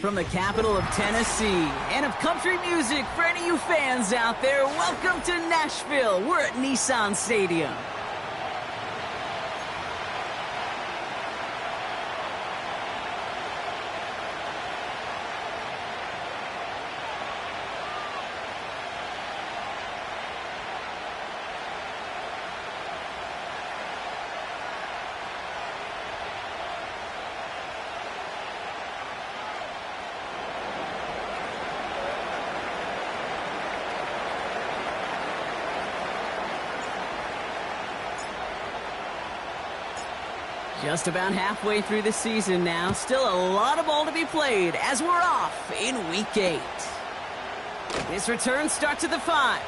From the capital of Tennessee and of country music for any of you fans out there, welcome to Nashville. We're at Nissan Stadium. Just about halfway through the season now. Still a lot of ball to be played as we're off in Week 8. This return starts at the 5.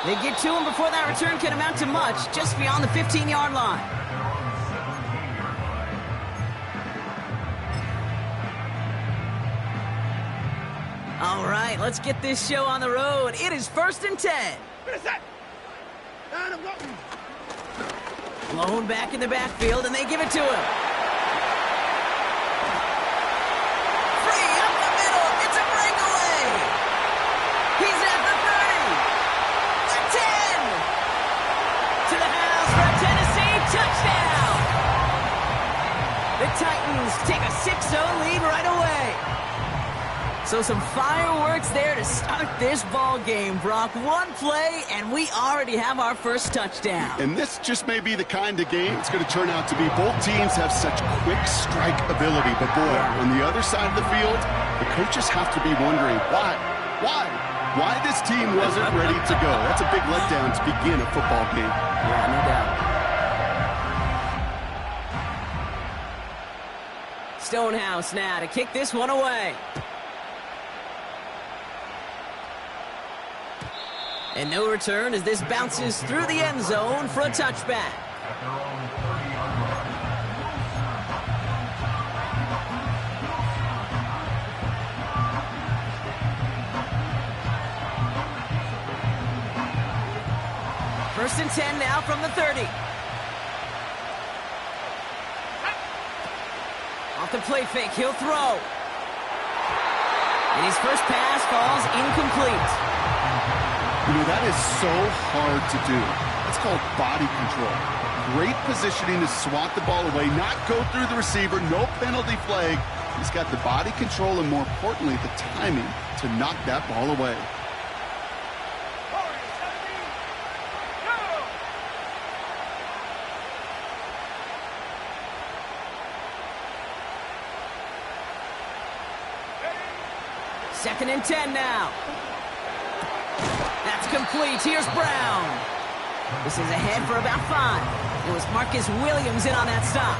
They get to him before that return can amount to much, just beyond the 15-yard line. All right, let's get this show on the road. It is 1st and 10. What is that? And I'm going. Blown back in the backfield, and they give it to him. Free up the middle. It's a breakaway. He's at the 30. The 10. To the house for a Tennessee touchdown. The Titans take a 6-0 lead right away. So some fireworks there to start this ball game, Brock. One play, and we already have our first touchdown. And this just may be the kind of game it's going to turn out to be. Both teams have such quick strike ability. But, boy, on the other side of the field, the coaches have to be wondering, why this team wasn't ready to go. That's a big letdown to begin a football game. Yeah, no doubt. Stonehouse now to kick this one away. And no return as this bounces through the end zone for a touchback. First and 10 now from the 30. Off the play fake, he'll throw. And his first pass falls incomplete. You know, that is so hard to do. That's called body control. Great positioning to swat the ball away, not go through the receiver, no penalty flag. He's got the body control and, more importantly, the timing to knock that ball away. Second and 10 now. That's complete. Here's Brown. This is ahead for about 5. It was Marcus Williams in on that stop.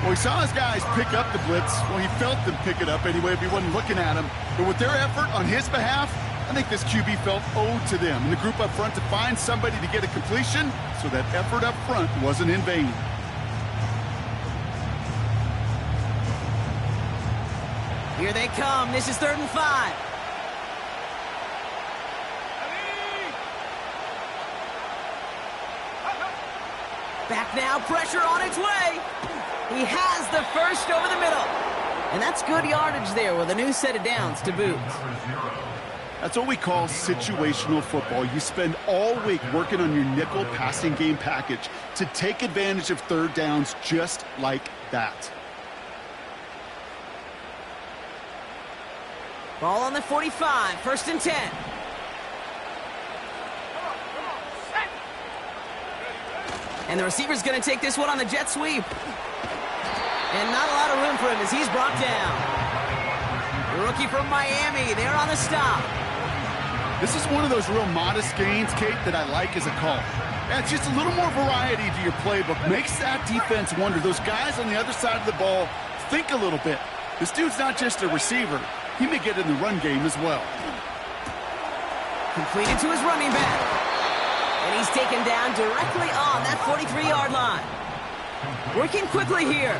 Well, he saw his guys pick up the blitz. Well, he felt them pick it up anyway if he wasn't looking at him. But with their effort on his behalf, I think this QB felt owed to them and the group up front to find somebody to get a completion, so that effort up front wasn't in vain. Here they come. This is 3rd and 5. Back now, pressure on its way. He has the first over the middle. And that's good yardage there with a new set of downs to boot. That's what we call situational football. You spend all week working on your nickel passing game package to take advantage of 3rd downs just like that. Ball on the 45, 1st and 10. And the receiver's going to take this one on the jet sweep. And not a lot of room for him as he's brought down. The rookie from Miami, they're on the stop. This is one of those real modest gains, Kate, that I like as a call. It's just a little more variety to your playbook. Makes that defense wonder. Those guys on the other side of the ball think a little bit. This dude's not just a receiver. He may get in the run game as well. Completed to his running back. And he's taken down directly on that 43-yard line. Working quickly here.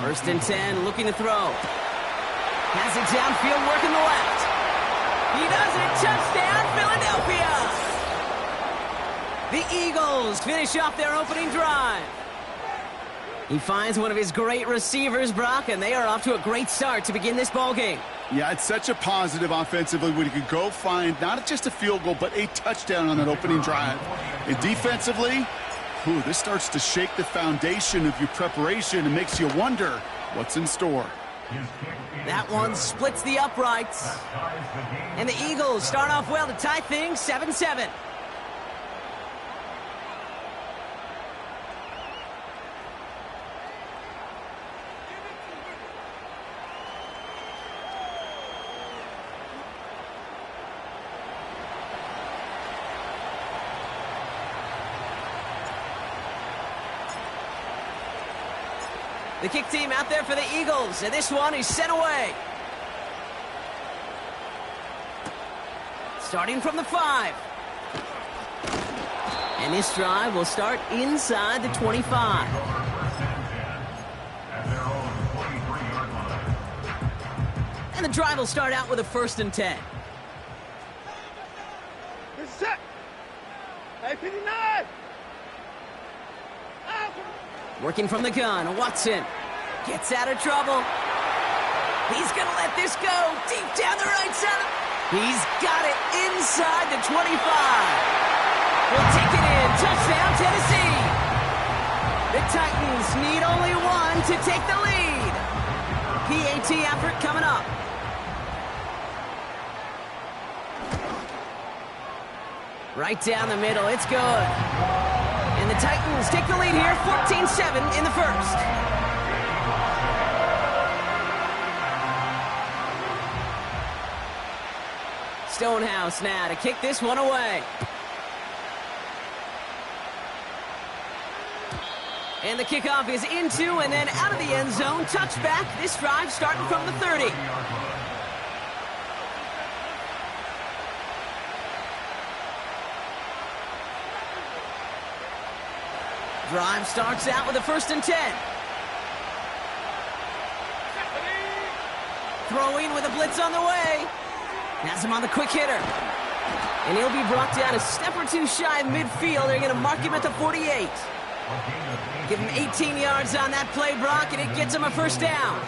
1st and 10, looking to throw. Has it downfield, working the left. He does it. Touchdown, Philadelphia. The Eagles finish off their opening drive. He finds one of his great receivers, Brock, and they are off to a great start to begin this ball game. Yeah, it's such a positive offensively when you can go find not just a field goal, but a touchdown on that opening drive. And defensively, this starts to shake the foundation of your preparation and makes you wonder what's in store. That one splits the uprights. And the Eagles start off well to tie things 7-7. The kick team out there for the Eagles, and this one is sent away. Starting from the 5. And this drive will start inside the 25. And the drive will start out with a 1st and 10. This is it. Hey, 59. Working from the gun, Watson gets out of trouble. He's going to let this go deep down the right side. He's got it inside the 25. We'll take it in. Touchdown, Tennessee. The Titans need only one to take the lead. PAT effort coming up. Right down the middle. It's good. And the Titans take the lead here, 14-7 in the first. Stonehouse now to kick this one away. And the kickoff is into and then out of the end zone. Touchback. This drive starting from the 30. Drive starts out with a 1st and 10. Throwing with a blitz on the way. Has him on the quick hitter. And he'll be brought down a step or two shy of midfield. They're going to mark him at the 48. Give him 18 yards on that play, Brock, and it gets him a 1st down.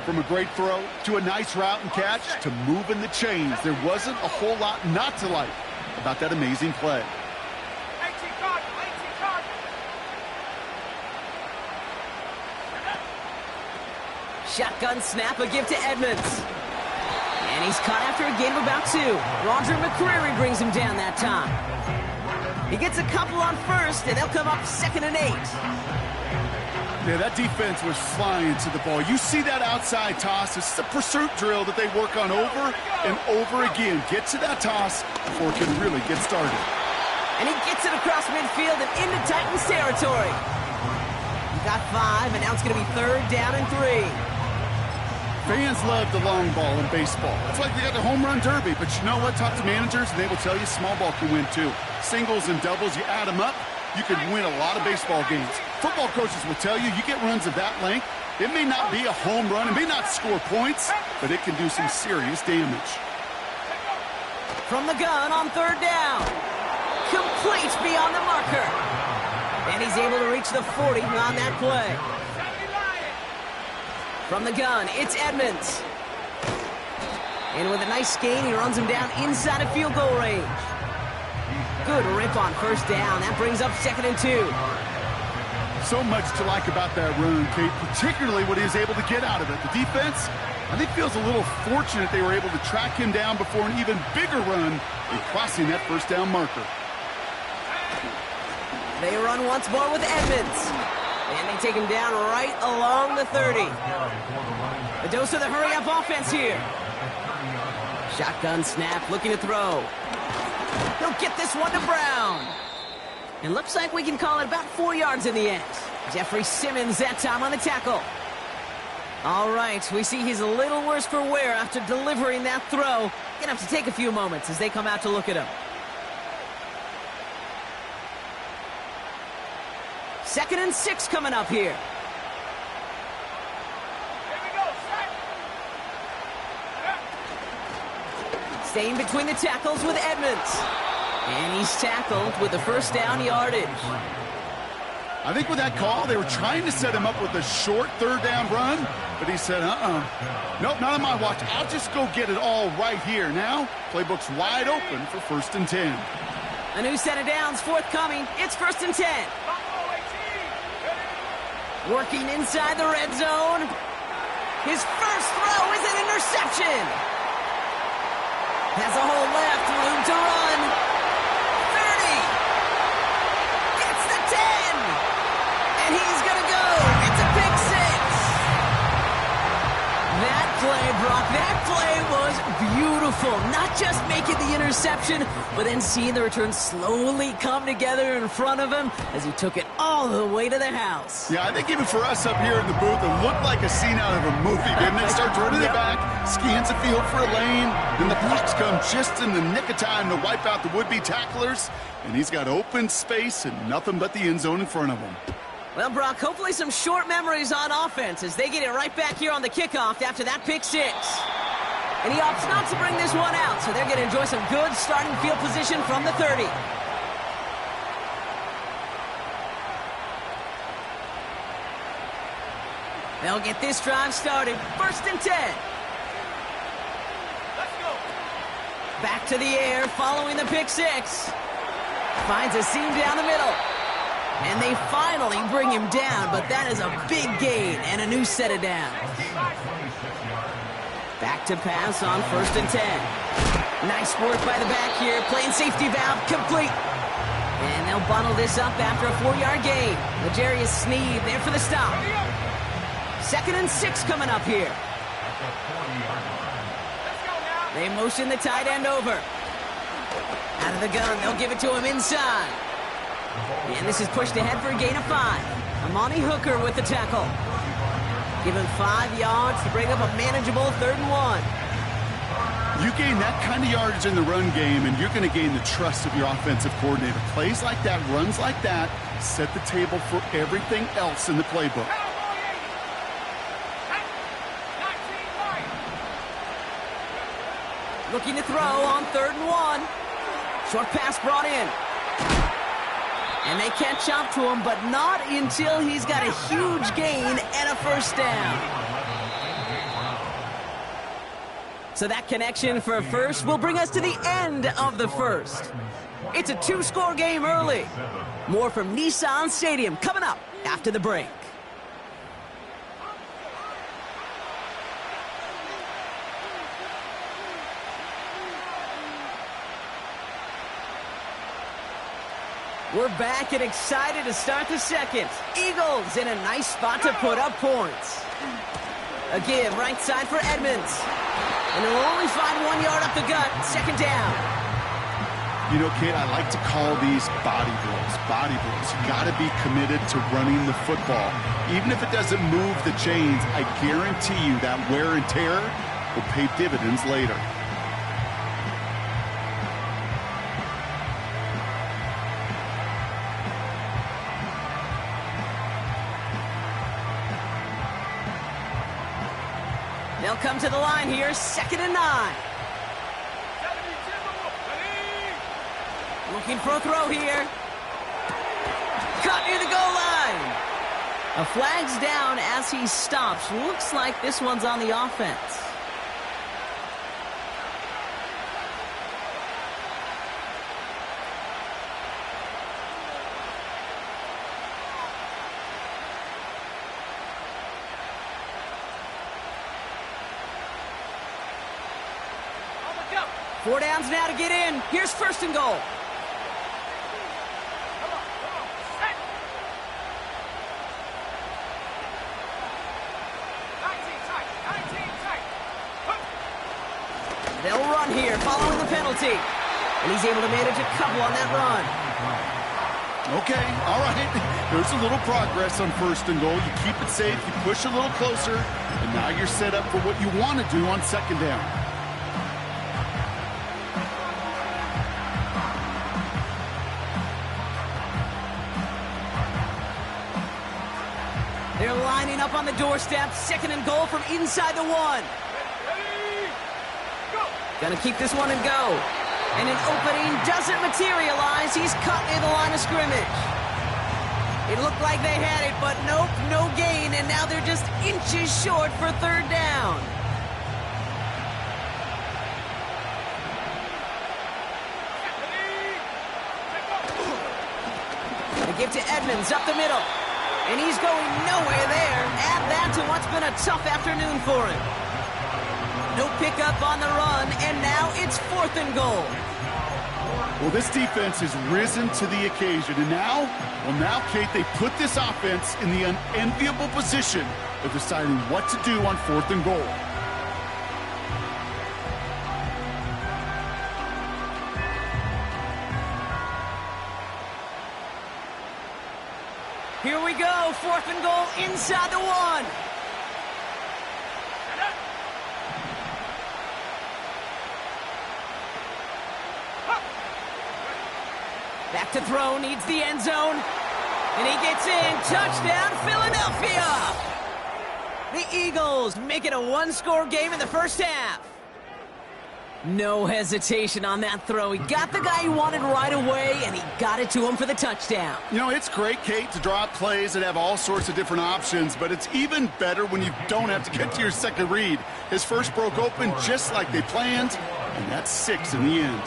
From a great throw to a nice route and catch to moving the chains, there wasn't a whole lot not to like about that amazing play. Shotgun snap, a give to Edmonds. And he's caught after a gain of about 2. Roger McCreary brings him down that time. He gets a couple on 1st, and they'll come up 2nd and 8. Yeah, that defense was flying to the ball. You see that outside toss. It's a pursuit drill that they work on over and over again. Get to that toss before it can really get started. And he gets it across midfield and into Titans territory. He got 5, and now it's going to be 3rd down and 3. Fans love the long ball in baseball. It's like they got the home run derby, but you know what? Talk to managers, and they will tell you small ball can win too. Singles and doubles, you add them up, you can win a lot of baseball games. Football coaches will tell you get runs of that length. It may not be a home run, it may not score points, but it can do some serious damage. From the gun on 3rd down. Complete beyond the marker. And he's able to reach the 40 on that play. From the gun, it's Edmonds. And with a nice gain, he runs him down inside of field goal range. Good rip on 1st down. That brings up 2nd and 2. So much to like about that run, Kate, particularly what he was able to get out of it. The defense, I think, feels a little fortunate they were able to track him down before an even bigger run in crossing that 1st down marker. They run once more with Edmonds. And they take him down right along the 30. A dose of the hurry-up offense here. Shotgun snap, looking to throw. He'll get this one to Brown. And looks like we can call it about 4 yards in the end. Jeffrey Simmons that time on the tackle. All right, we see he's a little worse for wear after delivering that throw. Gonna have to take a few moments as they come out to look at him. 2nd and 6 coming up here. Staying between the tackles with Edmonds. And he's tackled with the 1st down yardage. I think with that call, they were trying to set him up with a short third down run, but he said, nope, not on my watch. I'll just go get it all right here. Now, playbook's wide open for 1st and 10. A new set of downs forthcoming. It's 1st and 10. Working inside the red zone. His first throw is an interception. Has a hole left, room to run. 30. Gets the 10. And he's going to go. It's a pick six. That play, Brock, that play was beautiful. Not just making the interception, but then seeing the return slowly come together in front of him as he took it all the way to the house. Yeah, I think even for us up here in the booth, it looked like a scene out of a movie, didn't it? Starts running it back, scans the field for a lane, then the blocks come just in the nick of time to wipe out the would-be tacklers, and he's got open space and nothing but the end zone in front of him. Well, Brock, hopefully some short memories on offense as they get it right back here on the kickoff after that pick six. And he opts not to bring this one out, so they're going to enjoy some good starting field position from the 30. They'll get this drive started. 1st and 10. Let's go. Back to the air following the pick six. Finds a seam down the middle. And they finally bring him down, but that is a big gain and a new set of downs. Back to pass on 1st and 10. Nice work by the back here. Playing safety valve complete. And they'll bundle this up after a 4-yard gain. L'Jarius Sneed there for the stop. 2nd and 6 coming up here. They motion the tight end over. Out of the gun, they'll give it to him inside. And this is pushed ahead for a gain of 5. Amani Hooker with the tackle. Give him 5 yards to bring up a manageable 3rd and 1. You gain that kind of yardage in the run game, and you're going to gain the trust of your offensive coordinator. Plays like that, runs like that, set the table for everything else in the playbook. Looking to throw on 3rd and 1. Short pass brought in. And they catch up to him, but not until he's got a huge gain and a 1st down. So that connection for a 1st will bring us to the end of the 1st. It's a 2-score game early. More from Nissan Stadium coming up after the break. We're back and excited to start the 2nd. Eagles in a nice spot to put up points. A give right side for Edmonds. And they'll only find 1 yard up the gut. 2nd down. You know, Kate, I like to call these body blows. Body blows. You got to be committed to running the football. Even if it doesn't move the chains, I guarantee you that wear and tear will pay dividends later. They'll come to the line here, 2nd and 9. Looking for a throw here. Caught near the goal line. A flag's down as he stops. Looks like this one's on the offense. Four downs now to get in. Here's 1st and goal. They'll run here following the penalty. And he's able to manage a couple on that run. Okay, all right. There's a little progress on 1st and goal. You keep it safe, you push a little closer, and now you're set up for what you want to do on 2nd down. They're lining up on the doorstep. 2nd and goal from inside the 1. Gonna keep this one and go. And an opening doesn't materialize. He's cut near the line of scrimmage. It looked like they had it, but nope, no gain, and now they're just inches short for third down. They give to Edmonds up the middle, and he's going nowhere there. Add that to what's been a tough afternoon for him. No pickup on the run, and now it's 4th and goal. Well, this defense has risen to the occasion, and now, Kate, they put this offense in the unenviable position of deciding what to do on 4th and goal. Here we go, 4th and goal inside the 1. Back to throw, needs the end zone. And he gets in. Touchdown, Philadelphia! The Eagles make it a one-score game in the first half. No hesitation on that throw. He got the guy he wanted right away, and he got it to him for the touchdown. You know, it's great, Kate, to draw up plays that have all sorts of different options, but it's even better when you don't have to get to your second read. His first broke open just like they planned, and that's 6 in the end.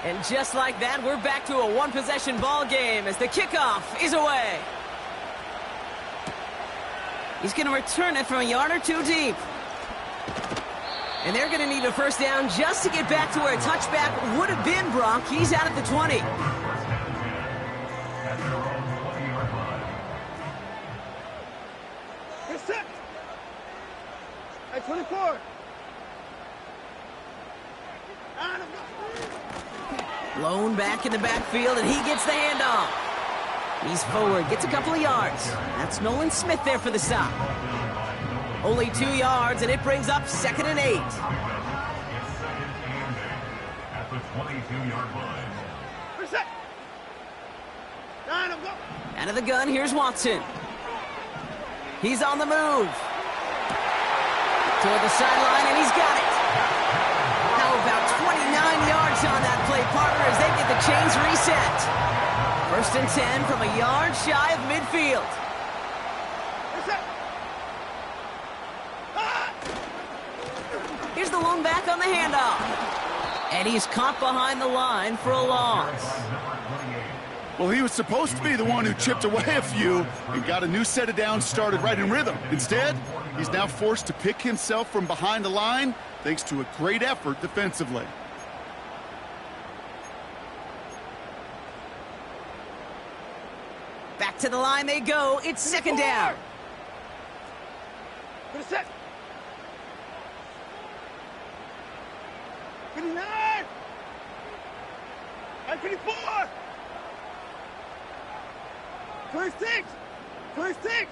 And just like that, we're back to a one-possession ball game as the kickoff is away. He's going to return it from a yard or two deep. And they're going to need a first down just to get back to where a touchback would have been, Brock. He's out at the 20. Get set. At 24. Blown back in the backfield, and he gets the handoff. He's forward, gets a couple of yards. That's Nolan Smith there for the stop. Only 2 yards, and it brings up 2nd and 8. At the 22-yard line. Reset. 9, go. Out of the gun, here's Watson. He's on the move. Toward the sideline, and he's got it. How about 29 yards on that play, partner, as they get the chains reset. 1st and 10 from a yard shy of midfield. Here's the lone back on the handoff. And he's caught behind the line for a loss. Well, he was supposed to be the one who chipped away a few and got a new set of downs started right in rhythm. Instead, he's now forced to pick himself from behind the line thanks to a great effort defensively. Back to the line they go. It's 2nd down. Reset. 59. At 54. 26. 26.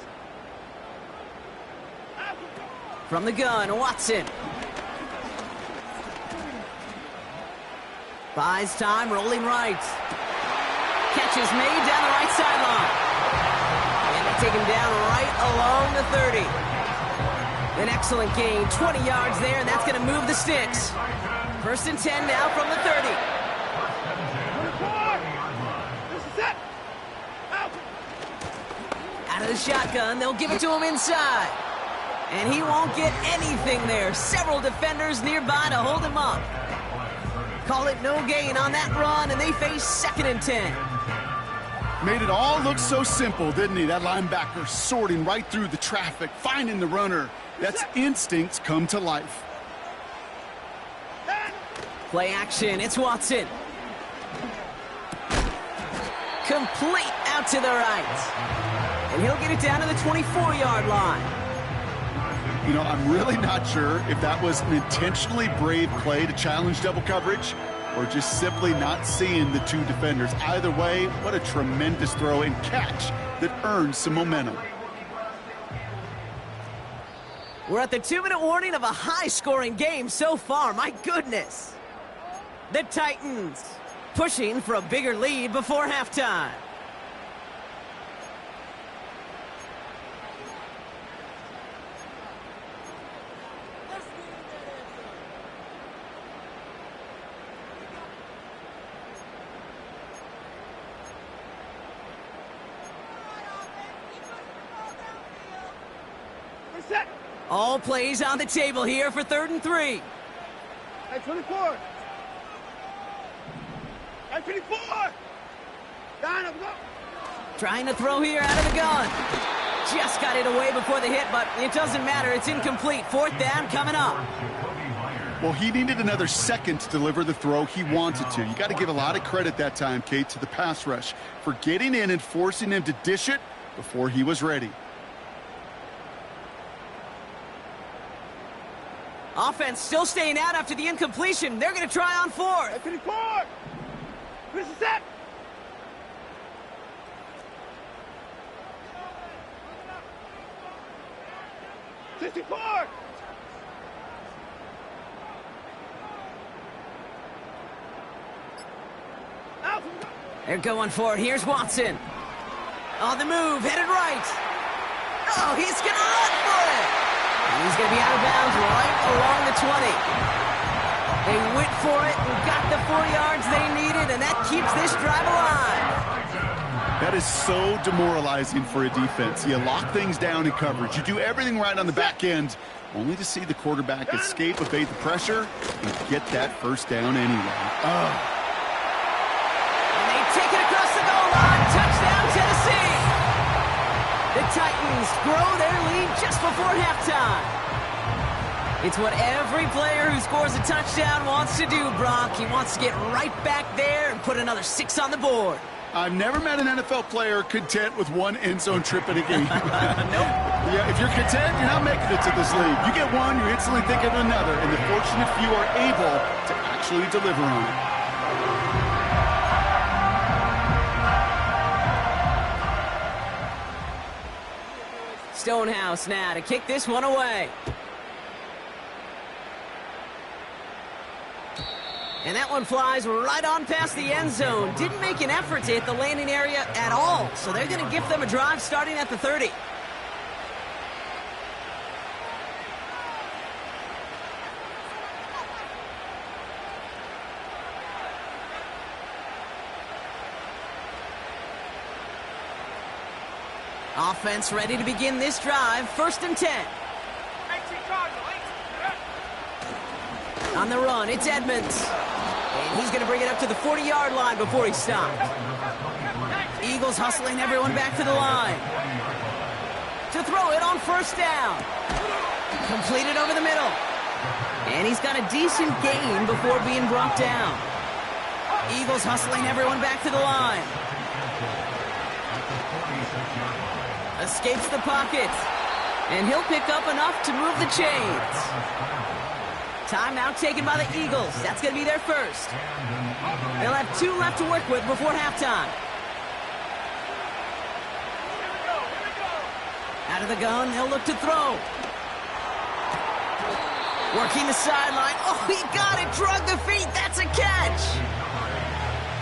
From the gun, Watson. Buys time, rolling right. Catch is made down the right sideline. And they take him down right along the 30. An excellent gain, 20 yards there, and that's going to move the sticks. 1st and 10 now from the 30. 24. This is it. Out. Out of the shotgun, they'll give it to him inside. And he won't get anything there. Several defenders nearby to hold him up. Call it no gain on that run, and they face 2nd and 10. Made it all look so simple, didn't he? That linebacker sorting right through the traffic, finding the runner. That's instincts come to life. Play action, it's Watson. Complete out to the right. And he'll get it down to the 24-yard line. You know, I'm really not sure if that was an intentionally brave play to challenge double coverage or just simply not seeing the two defenders. Either way, what a tremendous throw and catch that earned some momentum. We're at the 2-minute warning of a high-scoring game so far. My goodness. The Titans pushing for a bigger lead before halftime. Set. All plays on the table here for 3rd and 3. Hey, 24. Hey, 24. 9, I'm go. Trying to throw here out of the gun. Just got it away before the hit, but it doesn't matter. It's incomplete. 4th down coming up. Well, he needed another second to deliver the throw he wanted to. You got to give a lot of credit that time, Kate, to the pass rush for getting in and forcing him to dish it before he was ready. Offense still staying out after the incompletion. They're going to try on 4th. Hey, 24. Finish the set. '64. Out. They're going for it. Here's Watson. On the move, headed right. Oh, he's going to run for it. He's going to be out of bounds right along the 20. They went for it and got the 4 yards they needed, and that keeps this drive alive. That is so demoralizing for a defense. You lock things down in coverage. You do everything right on the back end, only to see the quarterback escape, evade the pressure, and get that 1st down anyway. And they take it across the goal line. Touchdown, Tennessee. The Titans grow their lead just before halftime. It's what every player who scores a touchdown wants to do, Brock. He wants to get right back there and put another 6 on the board. I've never met an NFL player content with 1 end zone trip in a game. Nope. Yeah, if you're content, you're not making it to this league. You get one, you instantly think of another, and the fortunate few are able to actually deliver on it. Stonehouse now to kick this one away. And that one flies right on past the end zone. Didn't make an effort to hit the landing area at all. So they're going to give them a drive starting at the 30. Offense ready to begin this drive. 1st and 10. On the run, it's Edmonds. And he's going to bring it up to the 40-yard line before he stopped. Eagles hustling everyone back to the line. To throw it on 1st down. Completed over the middle. And he's got a decent gain before being brought down. Eagles hustling everyone back to the line. Escapes the pocket. And he'll pick up enough to move the chains. Timeout taken by the Eagles. That's going to be their 1st. They'll have 2 left to work with before halftime. Out of the gun, they'll look to throw. Working the sideline. Oh, he got it. Drug the feet. That's a catch.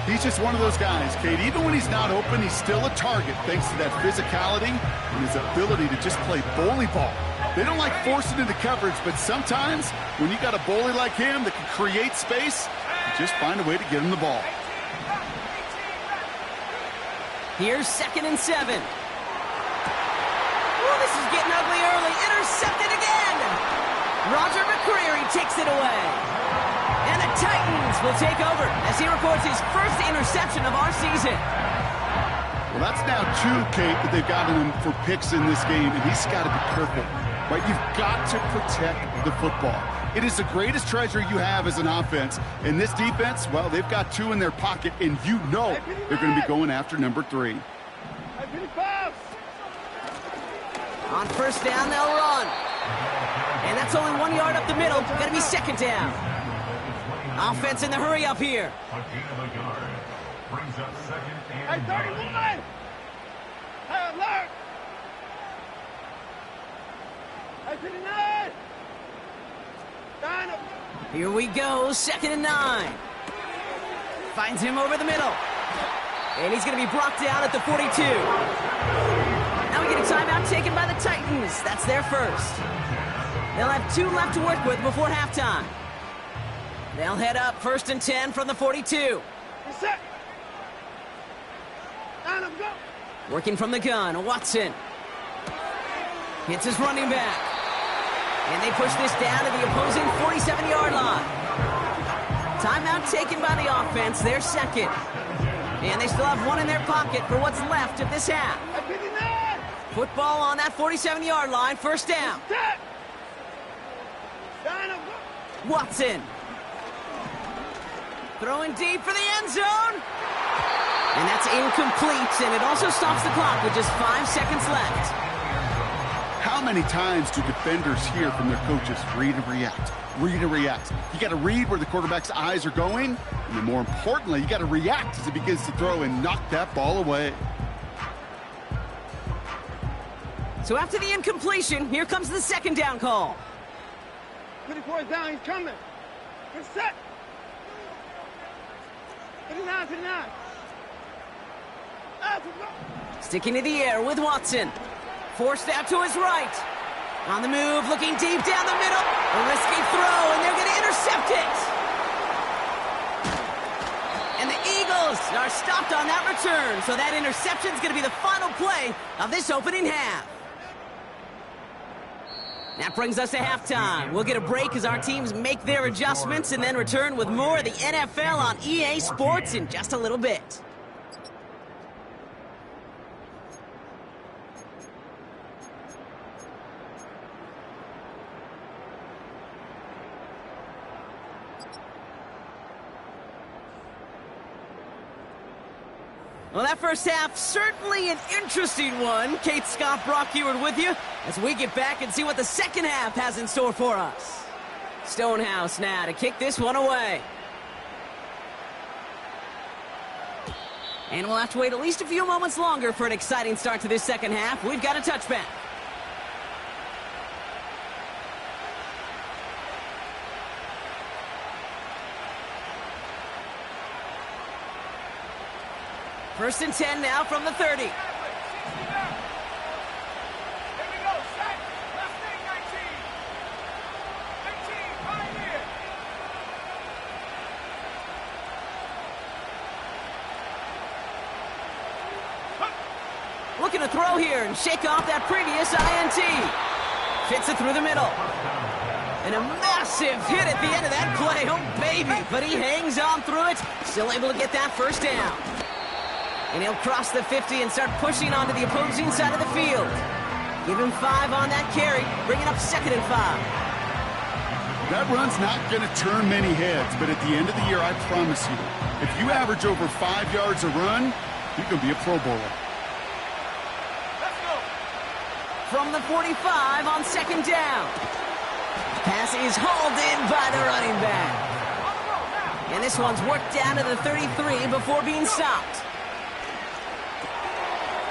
He's just one of those guys, Kate. Even when he's not open, he's still a target thanks to that physicality and his ability to just play bully ball. They don't like forcing into coverage, but sometimes when you got a bully like him that can create space, you just find a way to get him the ball. Here's 2nd and 7. Oh, this is getting ugly early. Intercepted again. Roger McCreary takes it away. And the Titans will take over as he records his 1st interception of our season. Well, that's now 2, Kate, that they've gotten him for picks in this game, and he's got to be careful. Right? You've got to protect the football. It is the greatest treasure you have as an offense. And this defense, well, they've got 2 in their pocket, and you know they're going to be going after number 3. On 1st down, they'll run. And that's only 1 yard up the middle. Going to be 2nd down. Offense in the hurry up here. Brings up 2nd and Hey, 31. Hey, alert. Hey, 59. 9. Here we go, 2nd and 9. Finds him over the middle. And he's going to be brought down at the 42. Now we get a timeout taken by the Titans. That's their 1st. They'll have 2 left to work with before halftime. They'll head up 1st and 10 from the 42. Set. 9, go. Working from the gun, Watson. Hits his running back. And they push this down to the opposing 47-yard line. Timeout taken by the offense, their second. And they still have one in their pocket for what's left of this half. At 59. Football on that 47-yard line, first down. Set. Down. Watson. Throwing deep for the end zone. And that's incomplete, and it also stops the clock with just 5 seconds left. How many times do defenders hear from their coaches, read and react, read and react? You got to read where the quarterback's eyes are going, and then more importantly, you got to react as it begins to throw and knock that ball away. So after the incompletion, here comes the second down call. 54 is down. He's coming. You're set. 59, 59. Sticking to the air with Watson. Forced out to his right. On the move, looking deep down the middle. A risky throw, and they're going to intercept it. And the Eagles are stopped on that return, so that interception is going to be the final play of this opening half. That brings us to halftime. We'll get a break as our teams make their adjustments and then return with more of the NFL on EA Sports in just a little bit. Well, that first half, certainly an interesting one. Kate Scott, Brock Heward with you as we get back and see what the second half has in store for us. Stonehouse now to kick this one away. And we'll have to wait at least a few moments longer for an exciting start to this second half. We've got a touchback. First and 10 now from the 30. Here we go. Set. Left thing, 19. 19, right here. Looking to throw here and shake off that previous INT. Fits it through the middle. And a massive hit at the end of that play. Oh, baby. But he hangs on through it. Still able to get that first down. And he'll cross the 50 and start pushing onto the opposing side of the field. Give him 5 on that carry, bringing up 2nd and 5. That run's not going to turn many heads, but at the end of the year, I promise you, if you average over 5 yards a run, you're going to be a Pro Bowler. Let's go. From the 45 on 2nd down. Pass is hauled in by the running back. And this one's worked down to the 33 before being stopped.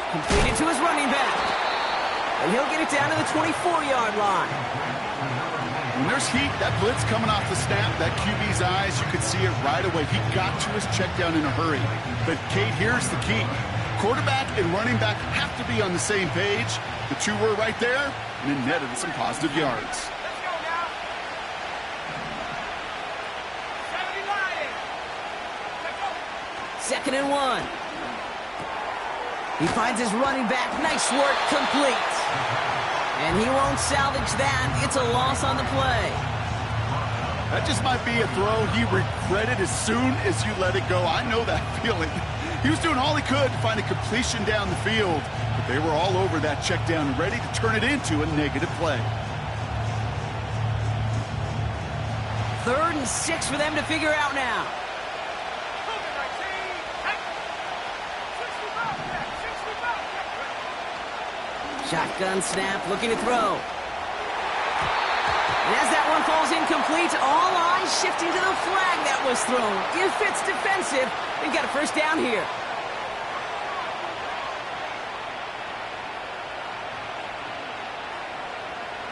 Completed to his running back. And he'll get it down to the 24-yard line. When there's heat, that blitz coming off the snap, that QB's eyes, you could see it right away. He got to his check down in a hurry. But, Kate, here's the key. Quarterback and running back have to be on the same page. The two were right there, and it netted some positive yards. Let's go now. 79. Let's go. 2nd and 1. He finds his running back. Nice work, complete. And he won't salvage that. It's a loss on the play. That just might be a throw he regretted as soon as you let it go. I know that feeling. He was doing all he could to find a completion down the field, but they were all over that check down, ready to turn it into a negative play. 3rd and 6 for them to figure out now. Shotgun snap, looking to throw. And as that one falls incomplete, all eyes shifting to the flag that was thrown. If it's defensive, they've got a first down here.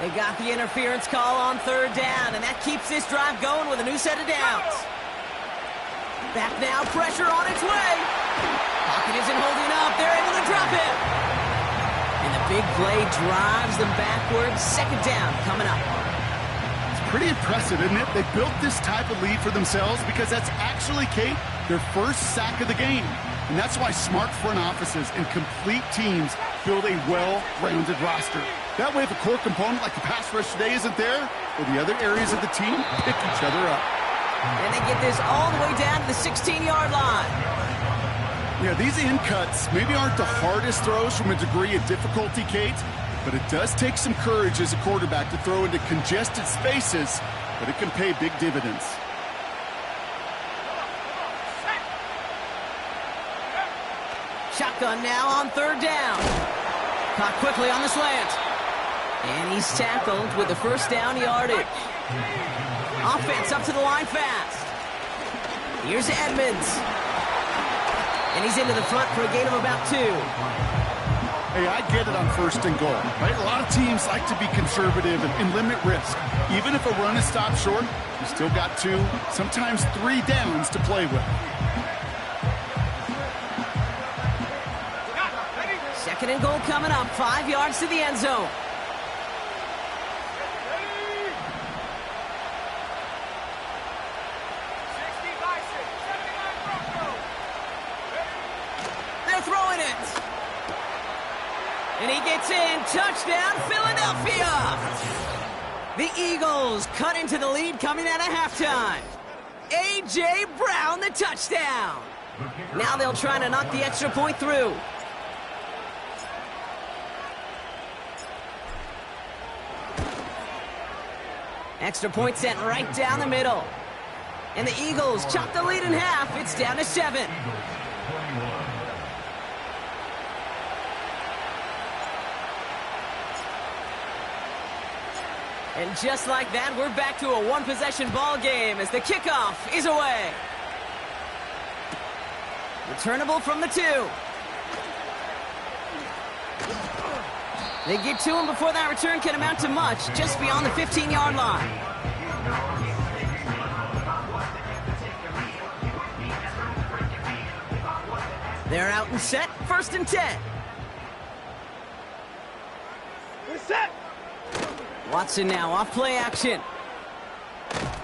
They got the interference call on 3rd down, and that keeps this drive going with a new set of downs. Back now, pressure on its way. Pocket isn't holding up. They're able to drop it. And the big play drives them backwards. 2nd down coming up. It's pretty impressive, isn't it? They built this type of lead for themselves because that's actually, Kate, their first sack of the game. And that's why smart front offices and complete teams build a well-rounded roster. That way, if a core component like the pass rush today isn't there, well, the other areas of the team pick each other up. And they get this all the way down to the 16-yard line. Yeah, these in cuts maybe aren't the hardest throws from a degree of difficulty, Kate, but it does take some courage as a quarterback to throw into congested spaces, but it can pay big dividends. Shotgun now on third down. Caught quickly on the slant. And he's tackled with the first down yardage. Offense up to the line fast. Here's Edmonds. And he's into the front for a gain of about 2. Hey, I get it on first and goal, right? A lot of teams like to be conservative and limit risk. Even if a run is stopped short, you still got 2, sometimes 3 downs to play with. Second and goal coming up, 5 yards to the end zone. They're throwing it. And he gets in. Touchdown, Philadelphia. The Eagles cut into the lead coming out of halftime. A.J. Brown, the touchdown. Now they'll try to knock the extra point through. Extra point sent right down the middle. And the Eagles chop the lead in half. It's down to 7. And just like that, we're back to a one-possession ball game as the kickoff is away. Returnable from the 2. They get to him before that return can amount to much, just beyond the 15-yard line. They're out and set, 1st and 10. We're set. Watson now off play action.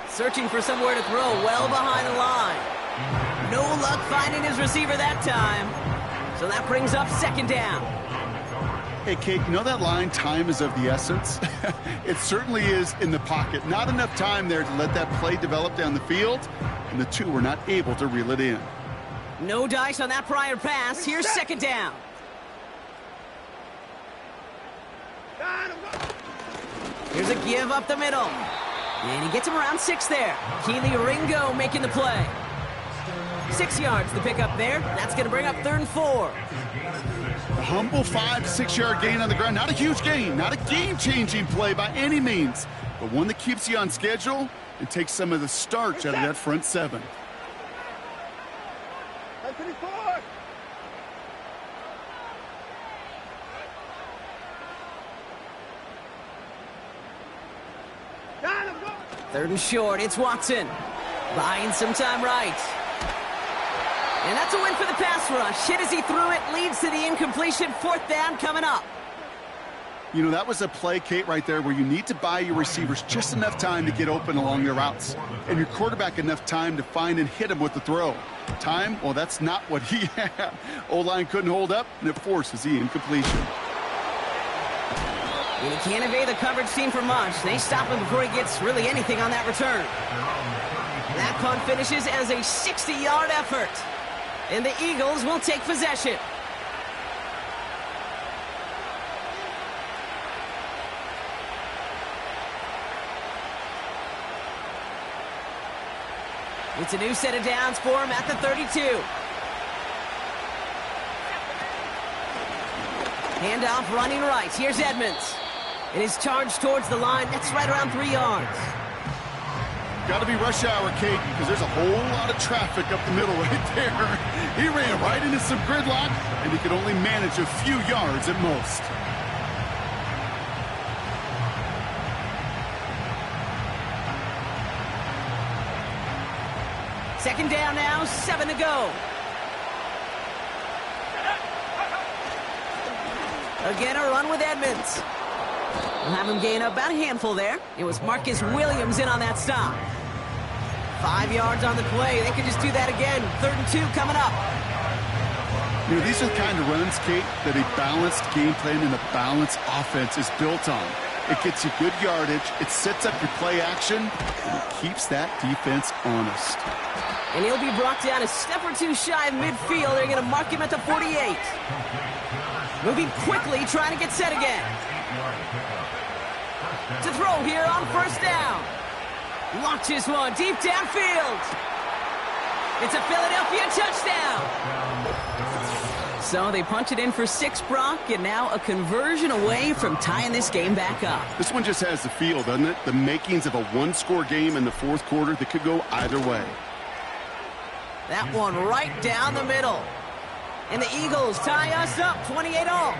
Searching for somewhere to throw well behind the line. No luck finding his receiver that time. So that brings up 2nd down. Hey, Kate, you know that line, time is of the essence? It certainly is in the pocket. Not enough time there to let that play develop down the field, and the 2 were not able to reel it in. No dice on that prior pass. Here's 2nd down. Here's a give up the middle. And he gets him around 6 there. Keely Ringo making the play. 6 yards to pick up there. That's going to bring up 3rd and 4. A humble 5 to 6 yard gain on the ground. Not a huge gain, not a game-changing play by any means, but one that keeps you on schedule and takes some of the starch out of that front 7. Third and short, it's Watson. Buying some time right. And that's a win for the pass rush. Hit as he threw it, leads to the incompletion. 4th down coming up. You know, that was a play, Kate, right there where you need to buy your receivers just enough time to get open along their routes. And your quarterback enough time to find and hit him with the throw. Time, well, that's not what he had. O-line couldn't hold up, and it forces the incompletion. And he can't evade the coverage team for much. They stop him before he gets really anything on that return. That punt finishes as a 60-yard effort. And the Eagles will take possession. It's a new set of downs for him at the 32. Handoff running right. Here's Edmonds. It is charged towards the line. That's right around 3 yards. Got to be rush hour, Kate, because there's a whole lot of traffic up the middle right there. He ran right into some gridlock, and he could only manage a few yards at most. Second down now, 7 to go. Again, a run with Edmonds. We'll have him gain about a handful there. It was Marcus Williams in on that stop. 5 yards on the play. They could just do that again. 3rd and 2 coming up. You know, these are the kind of runs, Kate, that a balanced game plan and a balanced offense is built on. It gets you good yardage, it sets up your play action, and it keeps that defense honest. And he'll be brought down a step or two shy of midfield. They're going to mark him at the 48. Moving quickly, trying to get set again. To throw here on first down. Launches one deep downfield. It's a Philadelphia touchdown. So they punch it in for 6, Brock, and now a conversion away from tying this game back up. This one just has the feel, doesn't it? The makings of a one-score game in the fourth quarter that could go either way. That one right down the middle. And the Eagles tie us up 28-all.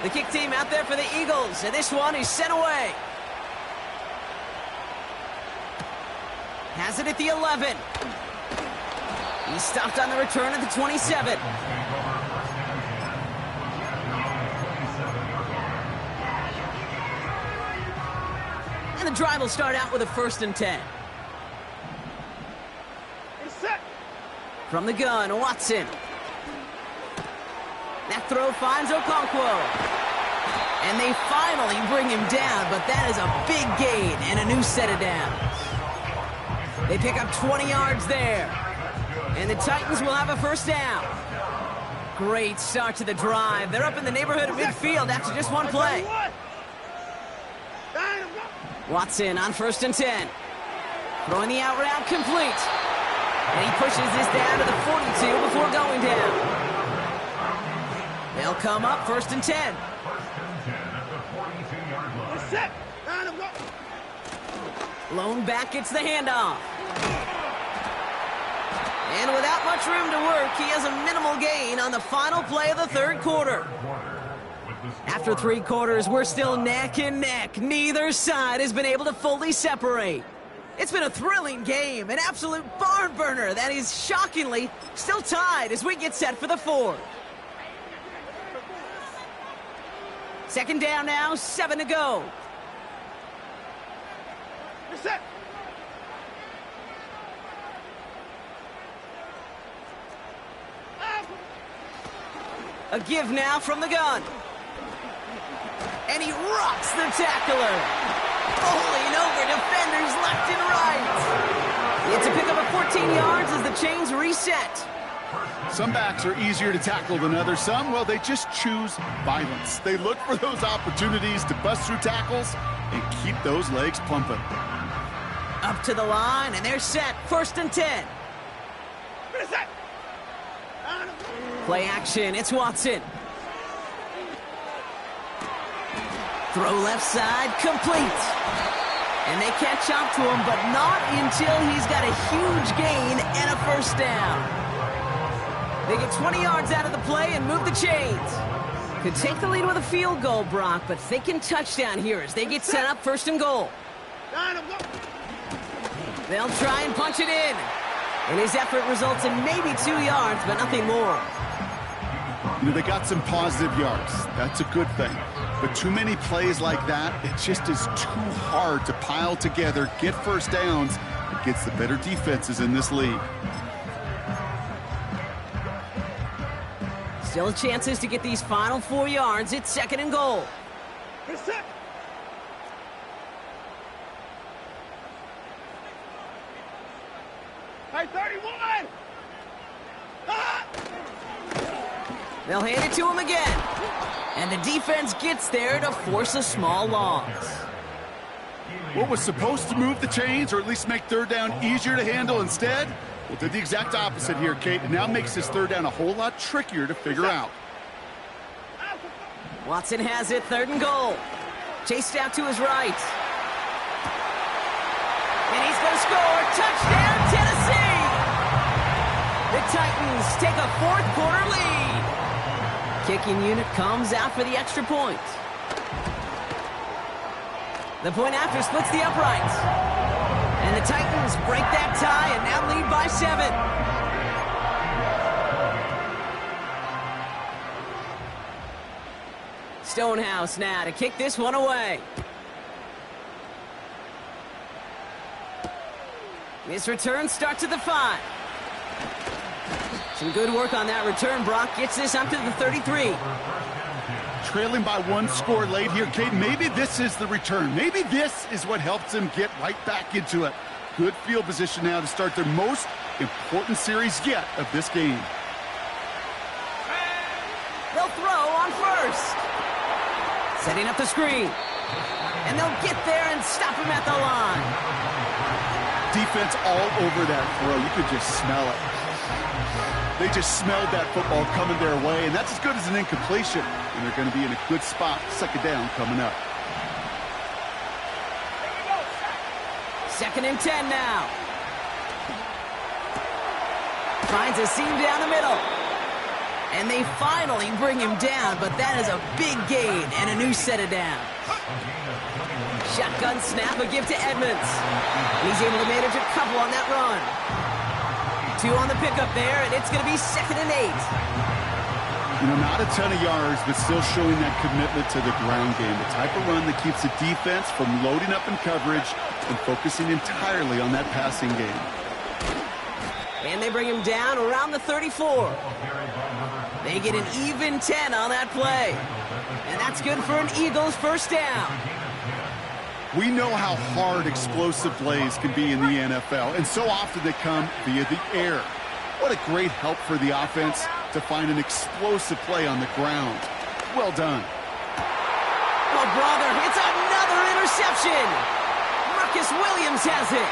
The kick team out there for the Eagles, and this one is sent away. Has it at the 11. He's stopped on the return at the 27. And the drive will start out with a 1st and 10. From the gun, Watson. That throw finds Okonkwo. And they finally bring him down, but that is a big gain and a new set of downs. They pick up 20 yards there. And the Titans will have a 1st down. Great start to the drive. They're up in the neighborhood of midfield after just one play. Watson on 1st and 10. Throwing the out route complete. And he pushes this down to the 42 before going down. They'll come up 1st and 10. 1st and 10 at the 42-yard line. Lone back gets the handoff. And without much room to work, he has a minimal gain on the final play of the 3rd quarter. After 3 quarters, we're still neck and neck. Neither side has been able to fully separate. It's been a thrilling game, an absolute barn burner that is shockingly still tied as we get set for the 4th. 2nd down now, 7 to go. A give now from the gun. And he rocks the tackler. Bowling over defenders left and right. It's a pickup of 14 yards as the chains reset. Some backs are easier to tackle than others. Some, well, they just choose violence. They look for those opportunities to bust through tackles and keep those legs pumping. Up to the line, and they're set. 1st and 10. Play action, it's Watson. Throw left side, complete. And they catch up to him, but not until he's got a huge gain and a 1st down. They get 20 yards out of the play and move the chains. Could take the lead with a field goal, Brock, but thinking touchdown here as they get set up 1st and goal. They'll try and punch it in. And his effort results in maybe 2 yards, but nothing more. You know, they got some positive yards. That's a good thing. But too many plays like that, it just is too hard to pile together, get 1st downs, against the better defenses in this league. Still chances to get these final 4 yards. It's 2nd and goal. Hey, 31! They'll hand it to him again. And the defense gets there to force a small loss. What was supposed to move the chains, or at least make 3rd down easier to handle instead, well, did the exact opposite here, Kate. It now makes this 3rd down a whole lot trickier to figure out. Watson has it, 3rd and goal. Chased out to his right. And he's going to score. Touchdown, Tennessee! The Titans take a 4th quarter lead. Kicking unit comes out for the extra point. The point after splits the uprights. And the Titans break that tie and now lead by 7. Stonehouse now to kick this one away. His return starts at the 5. Some good work on that return. Brock gets this up to the 33. Trailing by 1 score late here, Kate. Maybe this is the return. Maybe this is what helps them get right back into it. Good field position now to start their most important series yet of this game. They'll throw on first. Setting up the screen. And they'll get there and stop him at the line. Defense all over that throw. You could just smell it. They just smelled that football coming their way, and that's as good as an incompletion. And they're going to be in a good spot. 2nd down coming up. 2nd and 10 now. Finds a seam down the middle. And they finally bring him down, but that is a big gain and a new set of downs. Shotgun snap, a give to Edmonds. And he's able to manage a couple on that run. 2 on the pickup there, and it's going to be 2nd and 8. You know, not a ton of yards, but still showing that commitment to the ground game. The type of run that keeps the defense from loading up in coverage and focusing entirely on that passing game. And they bring him down around the 34. They get an even 10 on that play. And that's good for an Eagles 1st down. We know how hard explosive plays can be in the NFL, and so often they come via the air. What a great help for the offense to find an explosive play on the ground. Well done. Oh, brother, it's another interception. Marcus Williams has it.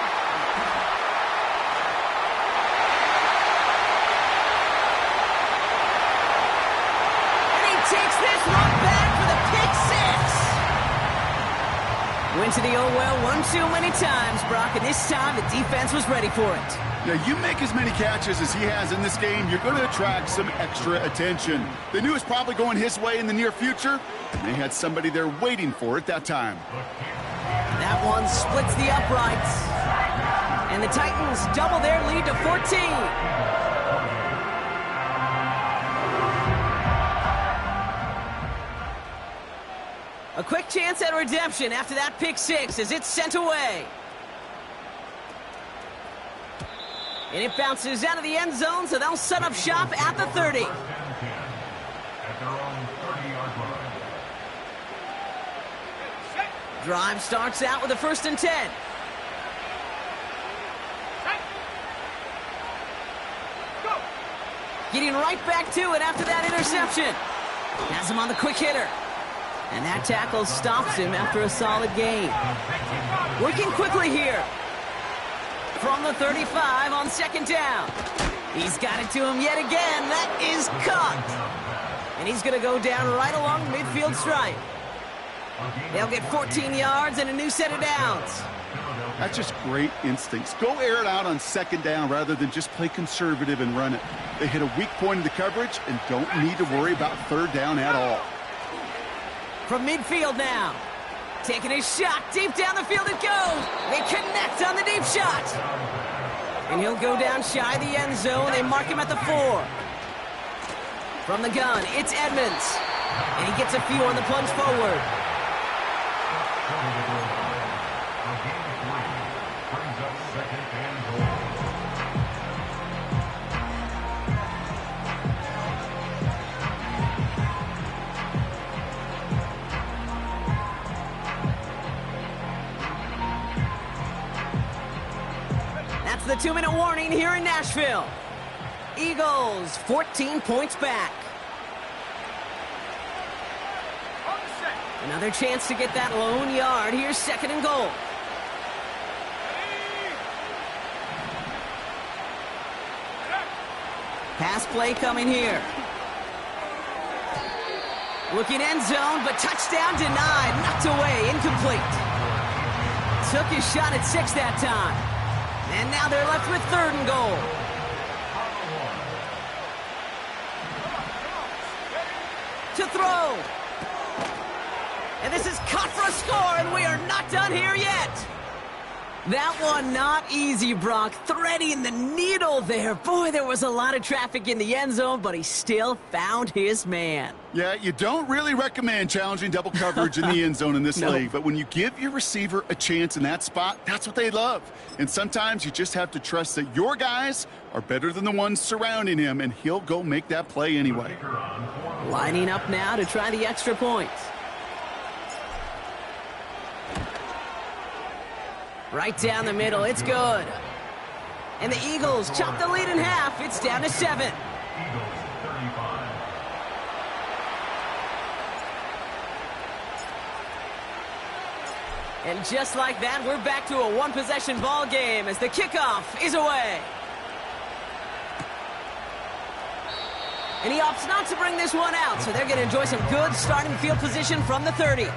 And he takes this one back for the pick 6. Went to the oh well one too many times, Brock, and this time the defense was ready for it. Now, you make as many catches as he has in this game, you're going to attract some extra attention. They knew it was probably going his way in the near future, and they had somebody there waiting for it that time. That one splits the uprights. And the Titans double their lead to 14. A quick chance at redemption after that pick 6 as it's sent away. And it bounces out of the end zone, so they'll set up shop at the 30. Drive starts out with a 1st and 10. Getting right back to it after that interception. Has him on the quick hitter. And that tackle stops him after a solid gain. Working quickly here. From the 35 on 2nd down. He's got it to him yet again. That is caught. And he's going to go down right along the midfield stripe. They'll get 14 yards and a new set of downs. That's just great instincts. Go air it out on 2nd down rather than just play conservative and run it. They hit a weak point in the coverage and don't need to worry about 3rd down at all. From midfield now. Taking a shot deep down the field it goes. They connect on the deep shot. And he'll go down shy of the end zone. They mark him at the 4. From the gun, it's Edmonds. And he gets a few on the plunge forward. The 2-minute warning here in Nashville. Eagles 14 points back. Another chance to get that lone yard. Here's 2nd and goal. Pass play coming here. Looking end zone, but touchdown denied. Knocked away, incomplete. Took his shot at 6 that time. And now they're left with 3rd and goal. To throw. And this is caught for a score, and we are not done here yet. That one not easy, Brock. Threading the needle there. Boy, there was a lot of traffic in the end zone, but he still found his man. Yeah, you don't really recommend challenging double coverage in the end zone in this league, but when you give your receiver a chance in that spot, that's what they love. And sometimes you just have to trust that your guys are better than the ones surrounding him, and he'll go make that play anyway. Lining up now to try the extra point. Right down the middle, it's good. And the Eagles chop the lead in half. It's down to 7. Eagles 35. And just like that, we're back to a one-possession ball game as the kickoff is away. And he opts not to bring this one out, so they're going to enjoy some good starting field position from the 30.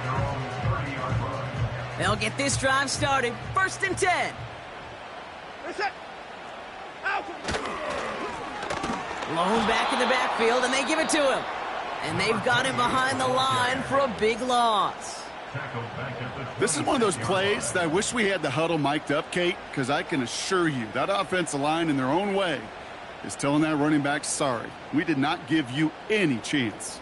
They'll get this drive started. 1st and 10. Blown back in the backfield, and they give it to him. And they've got him behind the line for a big loss. This is one of those plays that I wish we had the huddle mic'd up, Kate, because I can assure you that offensive line in their own way is telling that running back, sorry, we did not give you any chance.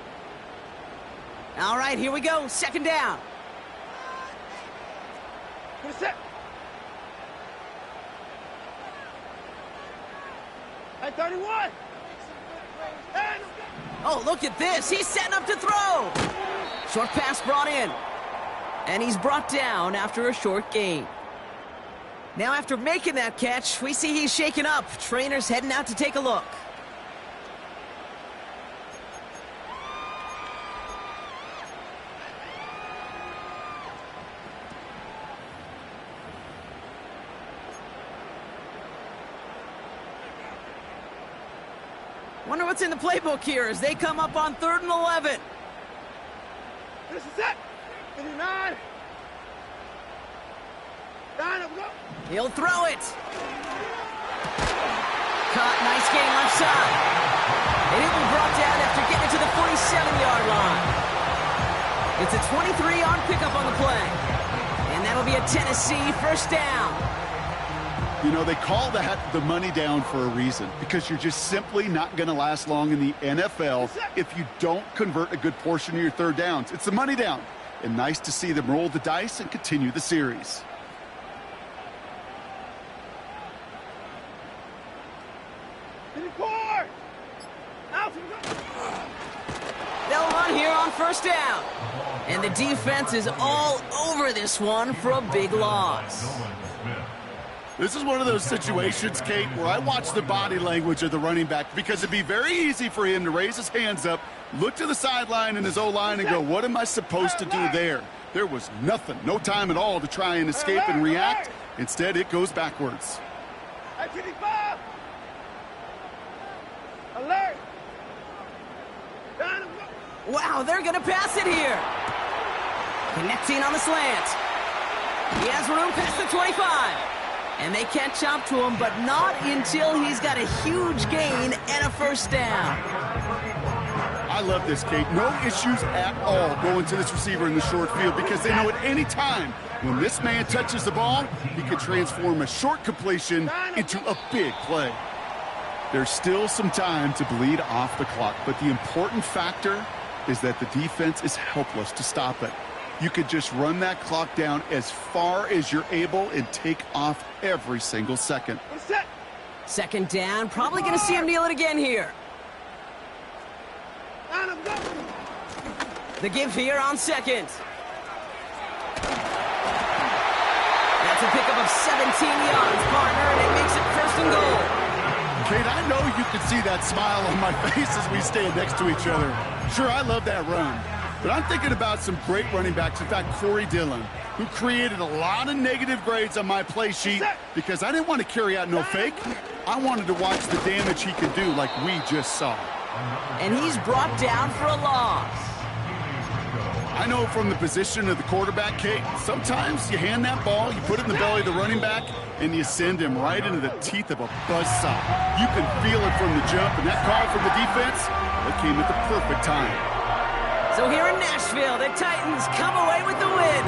All right, here we go. 2nd down. At 31. Oh, look at this. He's setting up to throw. Short pass brought in. And he's brought down after a short gain. Now after making that catch, we see he's shaken up. Trainer's heading out to take a look. Wonder what's in the playbook here as they come up on 3rd and 11. This is it. 59. He'll throw it. Caught, nice gain left side. And it will be brought down after getting it to the 47-yard line. It's a 23-yard pickup on the play. And that'll be a Tennessee 1st down. You know, they call that the money down for a reason, because you're just simply not going to last long in the NFL if you don't convert a good portion of your 3rd downs. It's the money down. And nice to see them roll the dice and continue the series. They'll run here on 1st down. And the defense is all over this one for a big loss. This is one of those situations, Kate, where I watch the body language of the running back, because it'd be very easy for him to raise his hands up, look to the sideline in his O-line and go, what am I supposed to do there? There was nothing, no time at all to try and escape and react. Instead, it goes backwards. Alert! Wow, they're going to pass it here. Connecting on the slant. He has room past the 25. And they catch up to him, but not until he's got a huge gain and a 1st down. I love this, Kate. No issues at all going to this receiver in the short field, because they know at any time when this man touches the ball, he can transform a short completion into a big play. There's still some time to bleed off the clock, but the important factor is that the defense is helpless to stop it. You could just run that clock down as far as you're able and take off every single second. 2nd down, probably going to see him kneel it again here. The give here on 2nd. That's a pickup of 17 yards, partner, and it makes it 1st and goal. Kate, I know you can see that smile on my face as we stand next to each other. Sure, I love that run. But I'm thinking about some great running backs. In fact, Corey Dillon, who created a lot of negative grades on my play sheet because I didn't want to carry out no fake. I wanted to watch the damage he could do like we just saw. And he's brought down for a loss. I know from the position of the quarterback, Kate, sometimes you hand that ball, you put it in the belly of the running back, and you send him right into the teeth of a buzzsaw. You can feel it from the jump, and that call from the defense, that came at the perfect time. So here in Nashville, the Titans come away with the win.